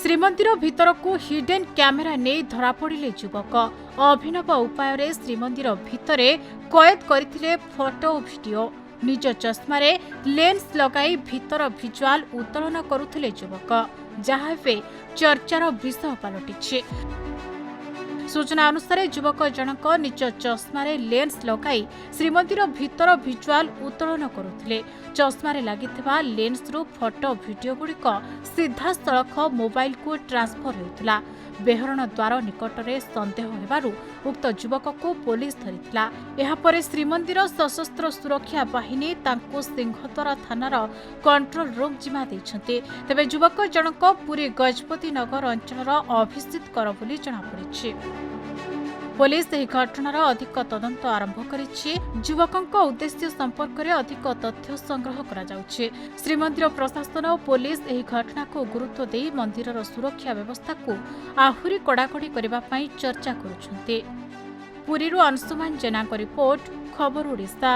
श्रीमंदिर भितर को hidden camera नहीं धरा पड़े युवक अभिनव उपाय श्रीमंदिर भितर कैद करथिले फोटो और वीडियो निज चश्मार लेंस लगाई भितर भिजुआल उत्तोलन करुथिले युवक जहाँ चर्चार विषय पलटि। सूचना अनुसार युवक जनक निज चश्मार लेंस लगाई श्रीमंदिर भितर भिजुआल उत्तोलन करुथिले। चश्मार लागिथिबा लेंस रु फोटो वीडियो गुड़िक सीधा सड़क मोबाइल को ट्रांसफर होता। बेहरण द्वार निकटरे संदेह हेबारु उक्त युवक को पुलिस धरिथिला। एहा परे श्रीमंदिर सशस्त्र सुरक्षा बाहिनी तांको सिंहद्वार थानार कंट्रोल रूम जिम्मा दैछन्ते। तेबे युवक जनक पुरी गजपति नगर अंचलर अभिजित कर बोली जणापड़िछि। पुलिस ଏହି ଘଟଣାର ଅଧିକ ତଦନ୍ତ ଆରମ୍ଭ କରିଛି। ଯୁବକଙ୍କ ଉଦ୍ଦେଶ୍ୟ ସମ୍ପର୍କରେ ଅଧିକ ତଥ୍ୟ ସଂଗ୍ରହ କରାଯାଉଛି। ଶ୍ରୀମନ୍ଦିର ପ୍ରଶାସନ ଓ ପୁଲିସ ଏହି ଘଟଣାକୁ ଗୁରୁତ୍ୱ ଦେଇ ମନ୍ଦିରର ସୁରକ୍ଷା ବ୍ୟବସ୍ଥାକୁ ଆହୁରି କଡ଼ାକଡ଼ି କରିବା ପାଇଁ ଚର୍ଚ୍ଚା କରୁଛନ୍ତି। ପୁରୀରୁ ଅଂଶୁମାନ ଜେନାଙ୍କ ରିପୋର୍ଟ, ଖବର ଓଡ଼ିଶା।